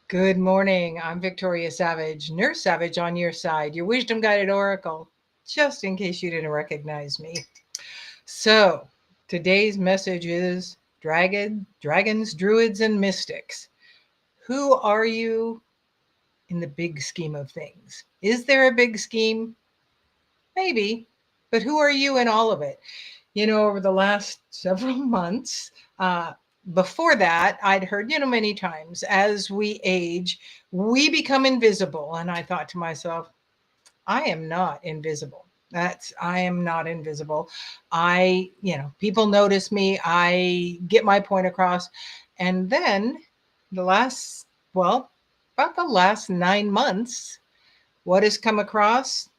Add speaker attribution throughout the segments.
Speaker 1: Good morning. I'm Victoria Savage, Nurse Savage on your side, your wisdom guided oracle, just in case you didn't recognize me. So, today's message is dragons, druids, and mystics. Who are you in the big scheme of things? Is there a big scheme? Maybe. But who are you in all of it? Over the last several months, before that, I'd heard, many times as we age, we become invisible. And I thought to myself, I am not invisible. I am not invisible. People notice me. I get my point across. And then the last, well, about the last 9 months, what has come across?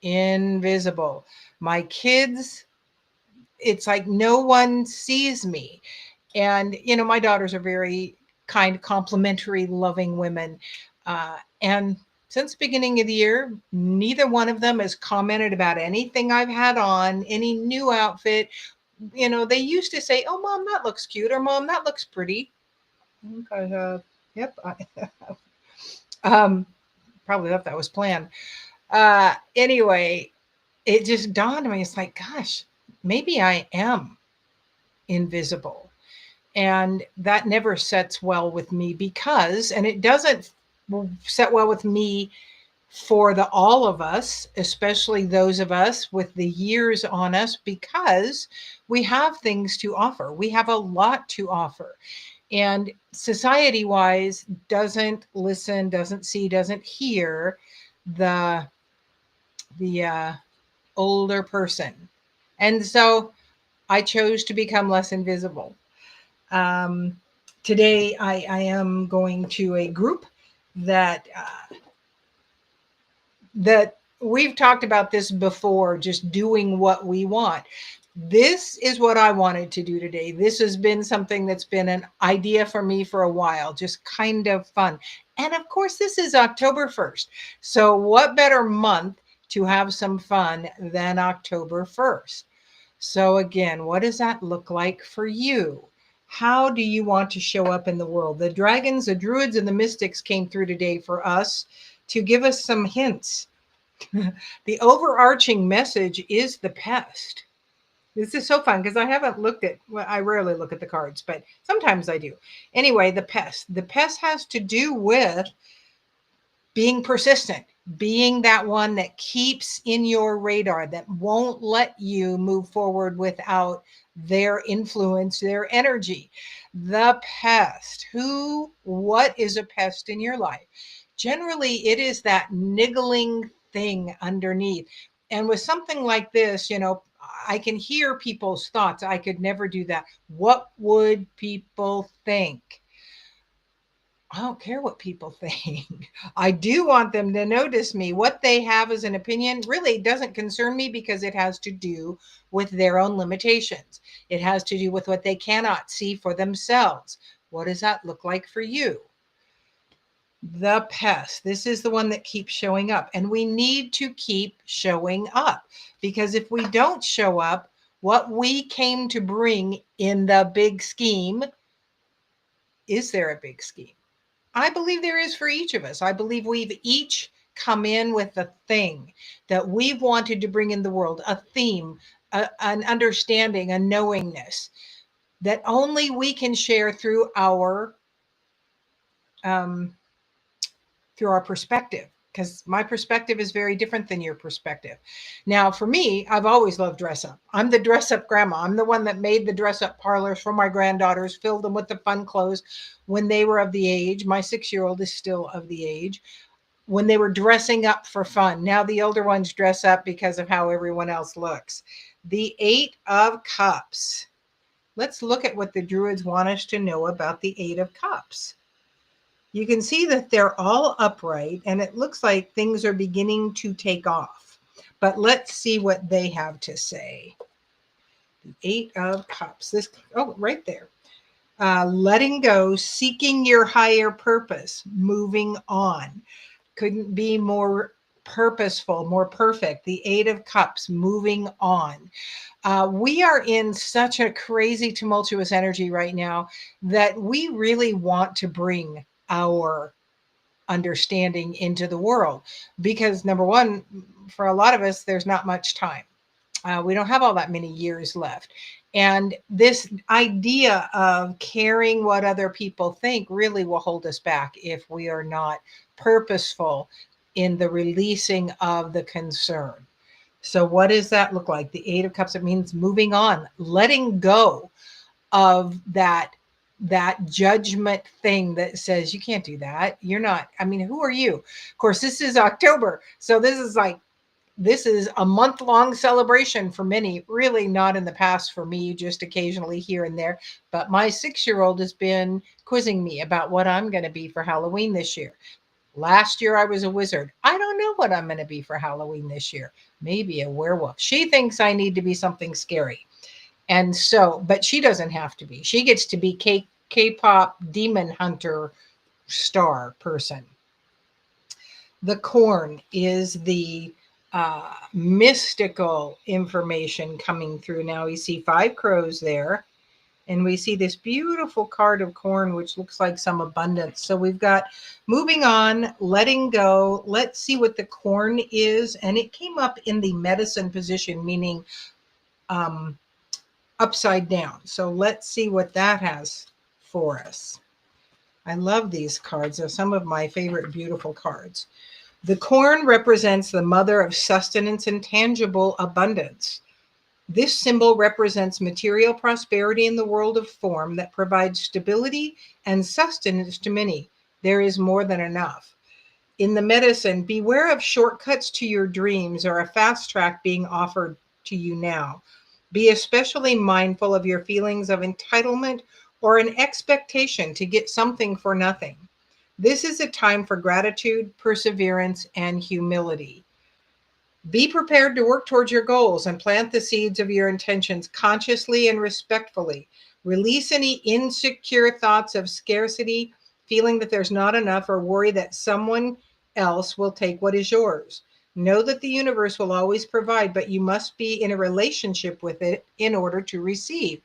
Speaker 1: Invisible. My kids, it's like no one sees me. And, my daughters are very kind, complimentary, loving women. And since the beginning of the year, neither one of them has commented about anything I've had on, any new outfit. They used to say, "Oh, Mom, that looks cute," or "Mom, that looks pretty." Okay, yep. um, Probably thought that was planned. Anyway, it just dawned on me. It's like, gosh, maybe I am invisible. And that never sets well with me because, and it doesn't set well with me for the all of us, especially those of us with the years on us, because we have things to offer. We have a lot to offer. And society wise doesn't listen, doesn't see, doesn't hear the the older person. And so I chose to become less invisible. Um, Today, I am going to a group that we've talked about this before, just doing what we want. This is what I wanted to do today. This has been something that's been an idea for me for a while, just kind of fun. And of course, this is October 1st. So, what better month to have some fun than October 1st? So, again, what does that look like for you? How do you want to show up in the world? The dragons, the druids, and the mystics came through today for us to give us some hints. The overarching message is the pest. This is so fun because I haven't looked at, well, I rarely look at the cards, but sometimes I do. Anyway, the pest. The pest has to do with being persistent, being that one that keeps in your radar, that won't let you move forward without their influence, their energy. The pest. What is a pest in your life? Generally, it is that niggling thing underneath. And with something like this, I can hear people's thoughts. I could never do that. What would people think? I don't care what people think. I do want them to notice me. What they have as an opinion really doesn't concern me because it has to do with their own limitations. It has to do with what they cannot see for themselves. What does that look like for you? The pest. This is the one that keeps showing up. And we need to keep showing up because if we don't show up, what we came to bring in the big scheme, is there a big scheme? I believe there is for each of us. I believe we've each come in with a thing that we've wanted to bring in the world, a theme, an understanding, a knowingness that only we can share um, through our perspective. Because my perspective is very different than your perspective. Now, for me, I've always loved dress up. I'm the dress up grandma. I'm the one that made the dress up parlors for my granddaughters, filled them with the fun clothes when they were of the age. My 6-year-old is still of the age when they were dressing up for fun. Now the older ones dress up because of how everyone else looks. The Eight of Cups. Let's look at what the Druids want us to know about the Eight of Cups. You can see that they're all upright and it looks like things are beginning to take off. But let's see what they have to say. The Eight of Cups. Right there. Letting go, seeking your higher purpose, moving on. Couldn't be more purposeful, more perfect. The Eight of Cups, moving on. We are in such a crazy, tumultuous energy right now that we really want to bring our understanding into the world. Because number one, for a lot of us, there's not much time. We don't have all that many years left. And this idea of caring what other people think really will hold us back if we are not purposeful in the releasing of the concern. So, what does that look like? The Eight of Cups, it means moving on, letting go of that judgment thing that says you can't do that. You're not, I mean, who are you? Of course, this is October. So this is a month-long celebration for many, really not in the past for me, just occasionally here and there. But my 6-year-old has been quizzing me about what I'm going to be for Halloween this year. Last year I was a wizard. I don't know what I'm going to be for Halloween this year. Maybe a werewolf. She thinks I need to be something scary. And so, but she doesn't have to be. She gets to be K-pop demon hunter star person. The corn is the mystical information coming through. Now we see 5 crows there, and we see this beautiful card of corn, which looks like some abundance. So we've got moving on, letting go. Let's see what the corn is. And it came up in the medicine position, meaning upside down. So let's see what that has for us. I love these cards. They're some of my favorite beautiful cards. The corn represents the mother of sustenance and tangible abundance. This symbol represents material prosperity in the world of form that provides stability and sustenance to many. There is more than enough. In the medicine, beware of shortcuts to your dreams or a fast track being offered to you now. Be especially mindful of your feelings of entitlement or an expectation to get something for nothing. This is a time for gratitude, perseverance, and humility. Be prepared to work towards your goals and plant the seeds of your intentions consciously and respectfully. Release any insecure thoughts of scarcity, feeling that there's not enough, or worry that someone else will take what is yours. Know that the universe will always provide, but you must be in a relationship with it in order to receive.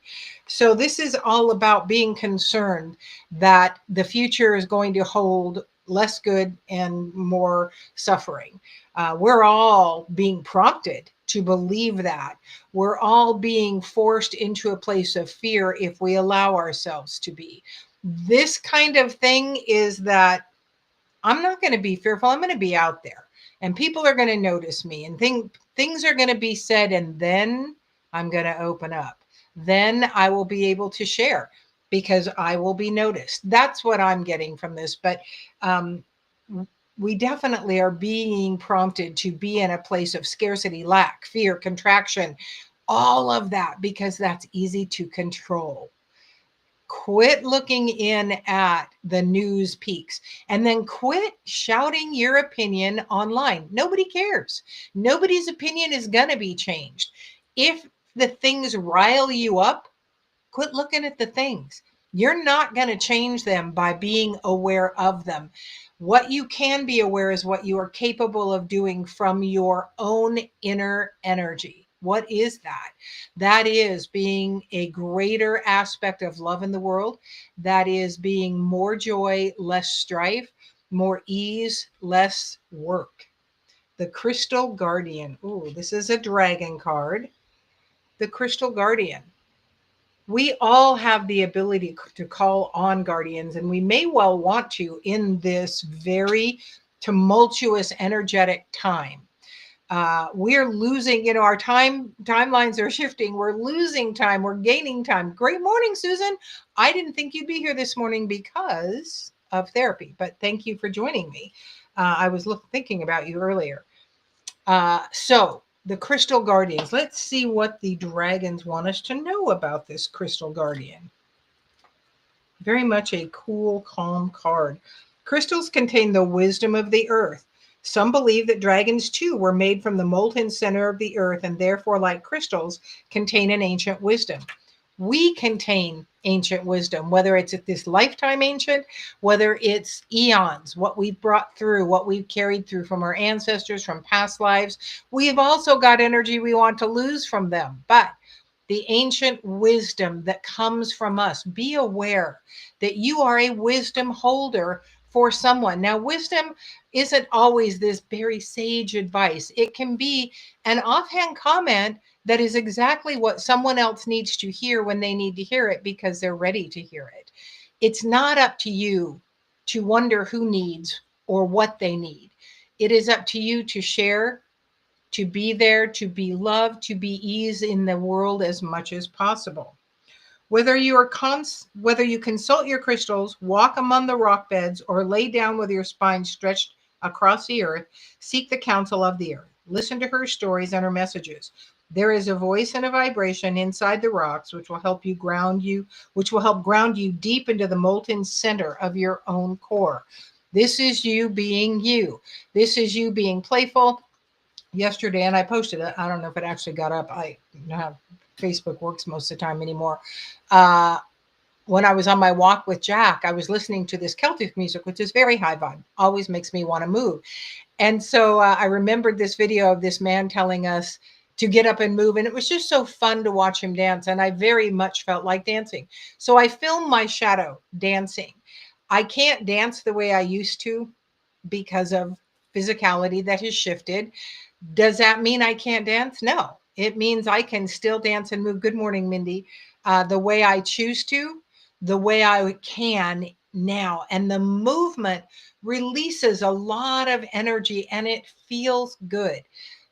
Speaker 1: So this is all about being concerned that the future is going to hold less good and more suffering. We're all being prompted to believe that. We're all being forced into a place of fear if we allow ourselves to be. This kind of thing is that I'm not going to be fearful. I'm going to be out there, and people are going to notice me, and things are going to be said, and then I'm going to open up. Then I will be able to share because I will be noticed. That's what I'm getting from this. But we definitely are being prompted to be in a place of scarcity, lack, fear, contraction, all of that, because that's easy to control. Quit looking in at the news peaks, and then quit shouting your opinion online. Nobody cares. Nobody's opinion is going to be changed. If the things rile you up, quit looking at the things. You're not going to change them by being aware of them. What you can be aware is what you are capable of doing from your own inner energy. What is that? That is being a greater aspect of love in the world. That is being more joy, less strife, more ease, less work. The Crystal Guardian. Ooh, this is a dragon card. The Crystal Guardian. We all have the ability to call on guardians, and we may well want to in this very tumultuous, energetic time. We're losing, our timelines are shifting. We're losing time. We're gaining time. Great morning, Susan. I didn't think you'd be here this morning because of therapy, but thank you for joining me. I was thinking about you earlier. So the Crystal Guardians. Let's see what the dragons want us to know about this Crystal Guardian. Very much a cool, calm card. Crystals contain the wisdom of the earth. Some believe that dragons, too, were made from the molten center of the earth and therefore, like crystals, contain an ancient wisdom. We contain ancient wisdom, whether it's at this lifetime ancient, whether it's eons, what we've brought through, what we've carried through from our ancestors, from past lives. We've also got energy we want to lose from them. But the ancient wisdom that comes from us, be aware that you are a wisdom holder for someone. Now, wisdom isn't always this very sage advice. It can be an offhand comment that is exactly what someone else needs to hear when they need to hear it because they're ready to hear it. It's not up to you to wonder who needs or what they need. It is up to you to share, to be there, to be loved, to be ease in the world as much as possible. Whether you consult your crystals, walk among the rock beds, or lay down with your spine stretched across the earth, seek the counsel of the earth. Listen to her stories and her messages. There is a voice and a vibration inside the rocks which will help ground you deep into the molten center of your own core. This is you being you. This is you being playful. Yesterday, and I posted it. I don't know if it actually got up. I don't know how Facebook works most of the time anymore. Uh, when I was on my walk with Jack, I was listening to this Celtic music, which is very high vibe, always makes me want to move. And so I remembered this video of this man telling us to get up and move. And it was just so fun to watch him dance. And I very much felt like dancing. So I filmed my shadow dancing. I can't dance the way I used to because of physicality that has shifted. Does that mean I can't dance? No, it means I can still dance and move. Good morning, Mindy. The way I choose to, the way I can now. And the movement releases a lot of energy and it feels good.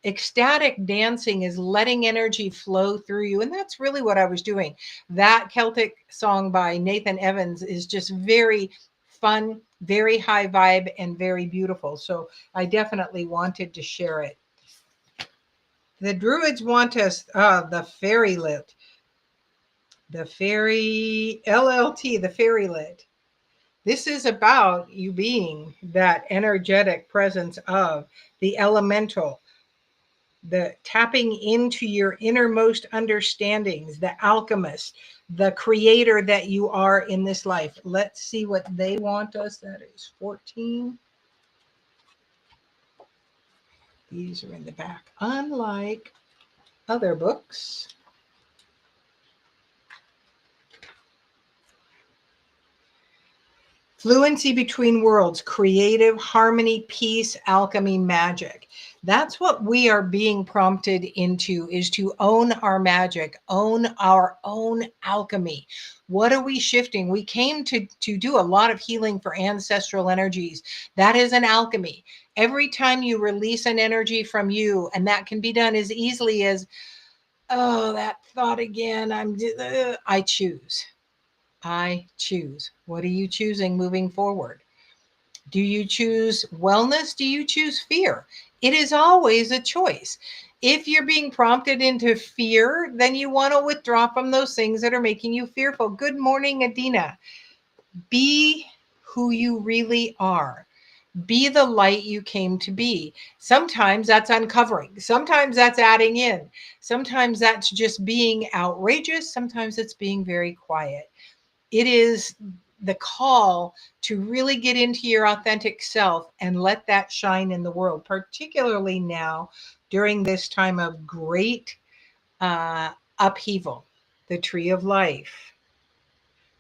Speaker 1: Ecstatic dancing is letting energy flow through you. And that's really what I was doing. That Celtic song by Nathan Evans is just very fun, very high vibe, and very beautiful. So I definitely wanted to share it. The Druids want us, the fairy lit, the fairy LLT, the fairy lit. This is about you being that energetic presence of the elemental, the tapping into your innermost understandings, the alchemist, the creator that you are in this life. Let's see what they want us. That is 14. These are in the back. Unlike other books. Fluency between worlds, creative harmony, peace, alchemy, magic. That's what we are being prompted into, is to own our magic, own our own alchemy. What are we shifting? We came to do a lot of healing for ancestral energies. That is an alchemy. Every time you release an energy from you, and that can be done as easily as, oh, that thought again, I choose. I choose. What are you choosing moving forward? Do you choose wellness? Do you choose fear? It is always a choice. If you're being prompted into fear, then you want to withdraw from those things that are making you fearful. Good morning, Adina. Be who you really are. Be the light you came to be. Sometimes that's uncovering. Sometimes that's adding in. Sometimes that's just being outrageous. Sometimes it's being very quiet. It is the call to really get into your authentic self and let that shine in the world, particularly now during this time of great upheaval. The tree of life.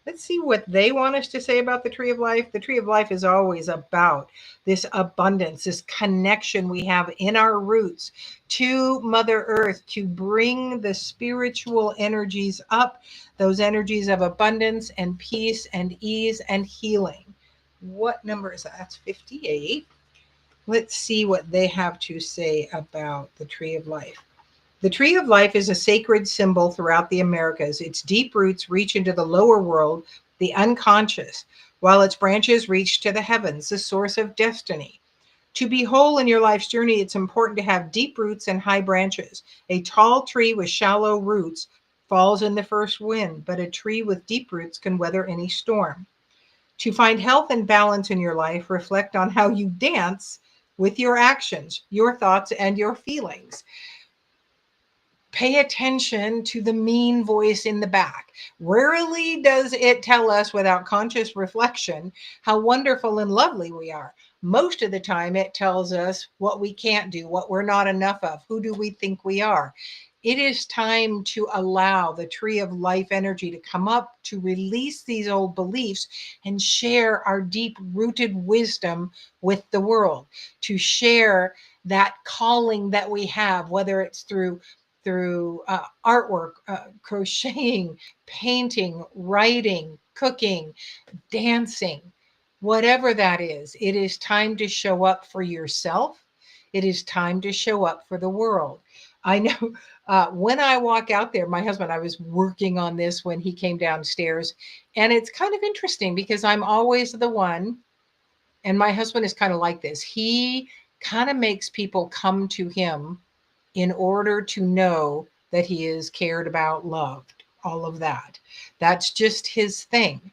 Speaker 1: Let's see what they want us to say about the tree of life. The tree of life is always about this abundance, this connection we have in our roots to Mother Earth to bring the spiritual energies up, those energies of abundance and peace and ease and healing. What number is that? That's 58. Let's see what they have to say about the tree of life. The tree of life is a sacred symbol throughout the Americas. Its deep roots reach into the lower world, the unconscious, while its branches reach to the heavens, the source of destiny. To be whole in your life's journey, it's important to have deep roots and high branches. A tall tree with shallow roots falls in the first wind, but a tree with deep roots can weather any storm. To find health and balance in your life, reflect on how you dance with your actions, your thoughts, and your feelings. Pay attention to the mean voice in the back. Rarely does it tell us without conscious reflection how wonderful and lovely we are. Most of the time, it tells us what we can't do, what we're not enough of. Who do we think we are? It is time to allow the tree of life energy to come up, to release these old beliefs and share our deep rooted wisdom with the world, to share that calling that we have, whether it's through artwork, crocheting, painting, writing, cooking, dancing, whatever that is. It is time to show up for yourself. It is time to show up for the world. I know when I walk out there, my husband, I was working on this when he came downstairs. And it's kind of interesting because I'm always the one, and my husband is kind of like this. He kind of makes people come to him in order to know that he is cared about, loved, all of that. That's just his thing.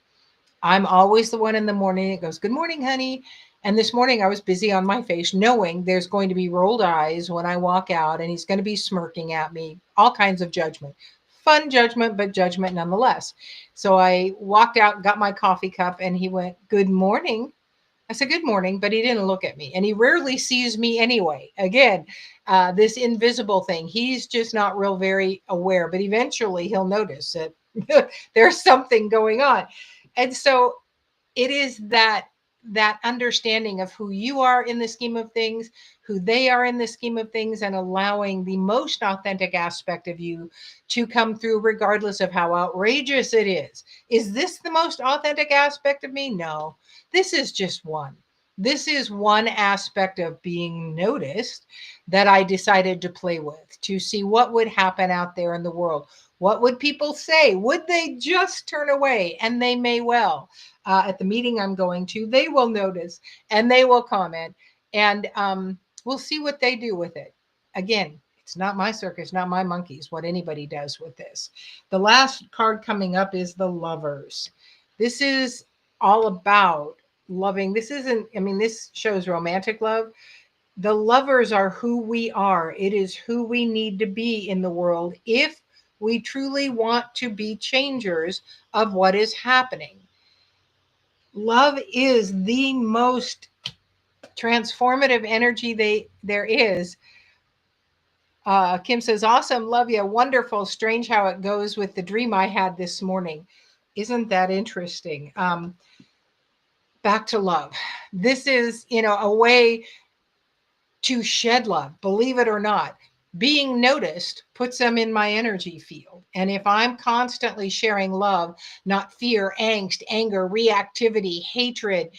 Speaker 1: I'm always the one in the morning that goes, "Good morning, honey." And this morning I was busy on my face, knowing there's going to be rolled eyes when I walk out, and he's going to be smirking at me, all kinds of judgment. Fun judgment, but judgment nonetheless. So I walked out, got my coffee cup, and he went, "Good morning." I said, "Good morning," but he didn't look at me. And he rarely sees me anyway. Again, this invisible thing, he's just not real very aware, but eventually he'll notice that there's something going on. And so it is that understanding of who you are in the scheme of things, who they are in the scheme of things, and allowing the most authentic aspect of you to come through regardless of how outrageous it is. Is this the most authentic aspect of me? No, this is just one. This is one aspect of being noticed that I decided to play with, to see what would happen out there in the world. What would people say? Would they just turn away? And they may well. At the meeting I'm going to, they will notice and they will comment, and we'll see what they do with it. Again, it's not my circus, not my monkeys, what anybody does with this. The last card coming up is the Lovers. This is all about loving. This isn't, I mean, this shows romantic love. The lovers are who we are. It is who we need to be in the world if we truly want to be changers of what is happening. Love is the most transformative energy there is. Kim says, "Awesome, love you, wonderful, strange how it goes with the dream I had this morning." Isn't that interesting? Back to love. This is, a way to shed love, believe it or not. Being noticed puts them in my energy field. And if I'm constantly sharing love, not fear, angst, anger, reactivity, hatred,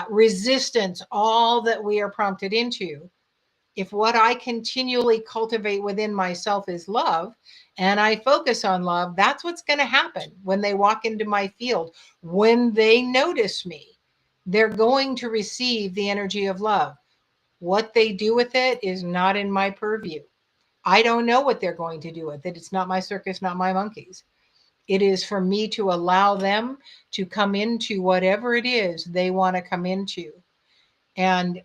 Speaker 1: resistance, all that we are prompted into, if what I continually cultivate within myself is love, and I focus on love, that's what's going to happen when they walk into my field. When they notice me, they're going to receive the energy of love. What they do with it is not in my purview. I don't know what they're going to do with it. It's not my circus, not my monkeys. It is for me to allow them to come into whatever it is they want to come into and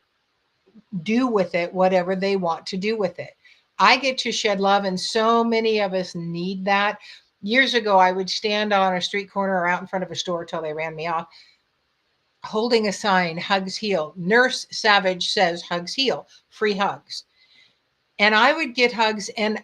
Speaker 1: do with it whatever they want to do with it. I get to shed love, and so many of us need that. Years ago, I would stand on a street corner or out in front of a store till they ran me off, holding a sign, "Hugs Heal." Nurse Savage says hugs heal, free hugs. And I would get hugs, and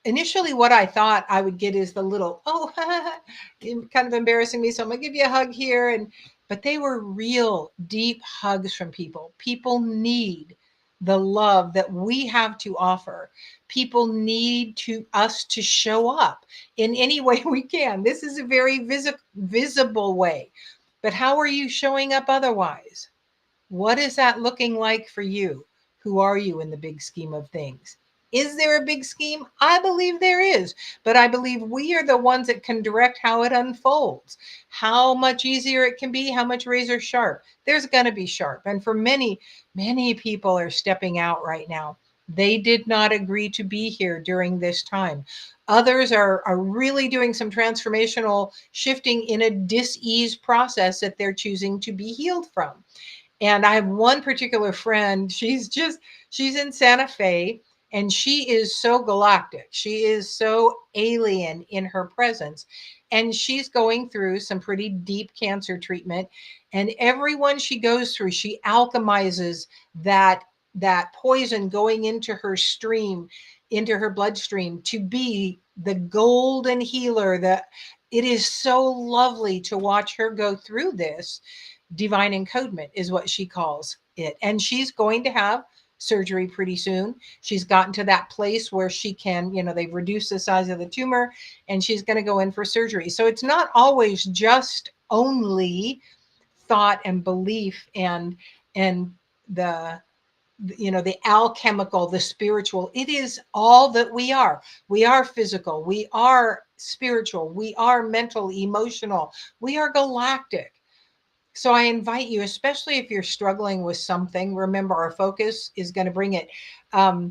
Speaker 1: initially what I thought I would get is the little, "Oh," kind of embarrassing me, so I'm gonna give you a hug here. But they were real deep hugs from people. People need the love that we have to offer. People need to us to show up in any way we can. This is a very visible way. But how are you showing up otherwise? What is that looking like for you? Who are you in the big scheme of things? Is there a big scheme? I believe there is, but I believe we are the ones that can direct how it unfolds, how much easier it can be, how much razor sharp. There's going to be sharp. And for many, many people are stepping out right now. They did not agree to be here during this time. Others are really doing some transformational shifting in a dis-ease process that they're choosing to be healed from. And I have one particular friend, she's in Santa Fe, and she is so galactic. She is so alien in her presence. And she's going through some pretty deep cancer treatment. And everyone she goes through, she alchemizes that poison going into her stream. into her bloodstream to be the golden healer that it is so lovely to watch her go through this. Divine encodement is what she calls it. And she's going to have surgery pretty soon. She's gotten to that place where she can, they've reduced the size of the tumor and she's going to go in for surgery. So it's not always just only thought and belief and the the alchemical, the spiritual. It is all that we are. We are physical, we are spiritual, we are mental, emotional, we are galactic. So I invite you, especially if you're struggling with something, remember our focus is going to bring it. I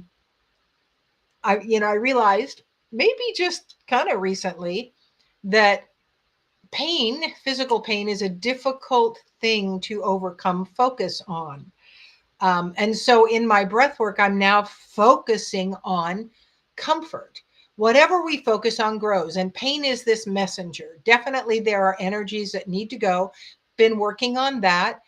Speaker 1: realized maybe just kind of recently that pain, physical pain, is a difficult thing to overcome focus on. And so in my breath work, I'm now focusing on comfort. Whatever we focus on grows, and pain is this messenger. Definitely, there are energies that need to go. Been working on that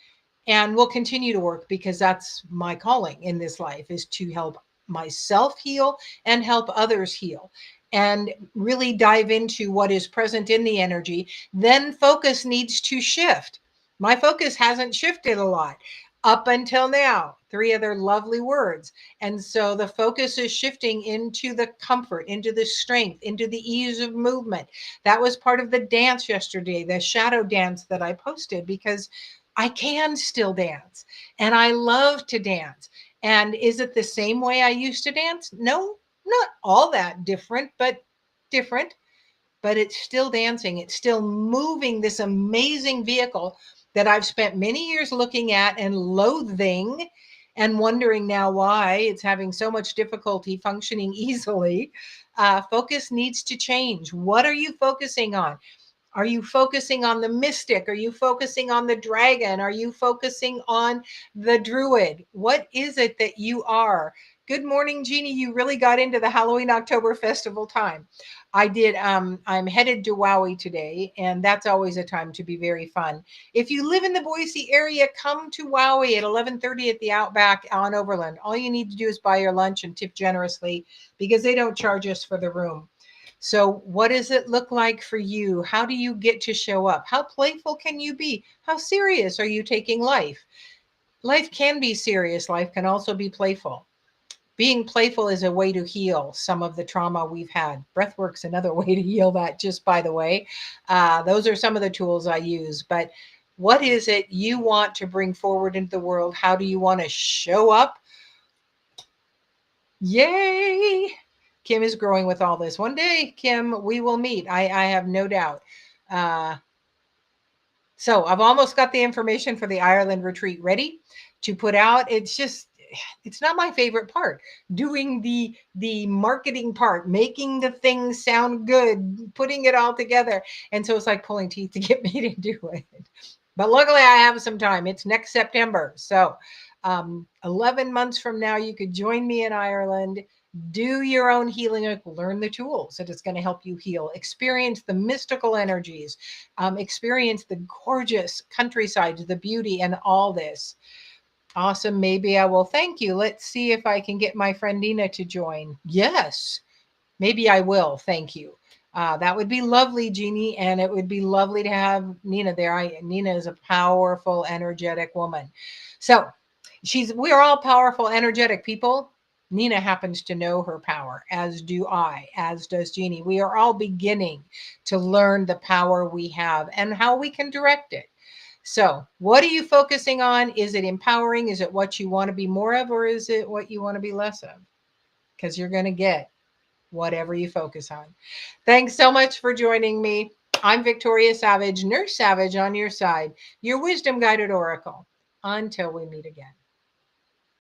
Speaker 1: and will continue to work because that's my calling in this life, is to help myself heal and help others heal and really dive into what is present in the energy. Then focus needs to shift. My focus hasn't shifted a lot up until now. Three other lovely words. And so the focus is shifting into the comfort, into the strength, into the ease of movement. That was part of the dance yesterday, the shadow dance that I posted, because I can still dance and I love to dance. And is it the same way I used to dance? No, not all that different, but different. But it's still dancing. It's still moving this amazing vehicle that I've spent many years looking at and loathing and wondering now why it's having so much difficulty functioning easily. Focus needs to change. What are you focusing on? Are you focusing on the mystic? Are you focusing on the dragon? Are you focusing on the druid? What is it that you are? Good morning, Jeannie. You really got into the Halloween October festival time. I did. I'm headed to Wowie today, and that's always a time to be very fun. If you live in the Boise area, come to Wowie at 11:30 at the Outback on Overland. All you need to do is buy your lunch and tip generously because they don't charge us for the room. So, what does it look like for you? How do you get to show up? How playful can you be? How serious are you taking life? Life can be serious, life can also be playful. Being playful is a way to heal some of the trauma we've had. Breathwork's another way to heal that, just by the way. Those are some of the tools I use. But what is it you want to bring forward into the world? How do you want to show up? Yay! Kim is growing with all this. One day, Kim, we will meet. I have no doubt. Uh, so I've almost got the information for the Ireland retreat ready to put out. It's not my favorite part, doing the marketing part, making the things sound good, putting it all together. And so it's like pulling teeth to get me to do it. But luckily I have some time. It's next September. So 11 months from now, you could join me in Ireland, do your own healing, learn the tools that is going to help you heal, experience the mystical energies, experience the gorgeous countryside, the beauty, and all this. Awesome. Maybe I will. Thank you. Let's see if I can get my friend Nina to join. Yes, maybe I will. Thank you. That would be lovely, Jeannie, and it would be lovely to have Nina there. Nina is a powerful, energetic woman. So we're all powerful, energetic people. Nina happens to know her power, as do I, as does Jeannie. We are all beginning to learn the power we have and how we can direct it. So, what are you focusing on? Is it empowering? Is it what you want to be more of, or is it what you want to be less of? Because you're going to get whatever you focus on. Thanks so much for joining me. I'm Victoria Savage, Nurse Savage on your side, your wisdom guided oracle. Until we meet again.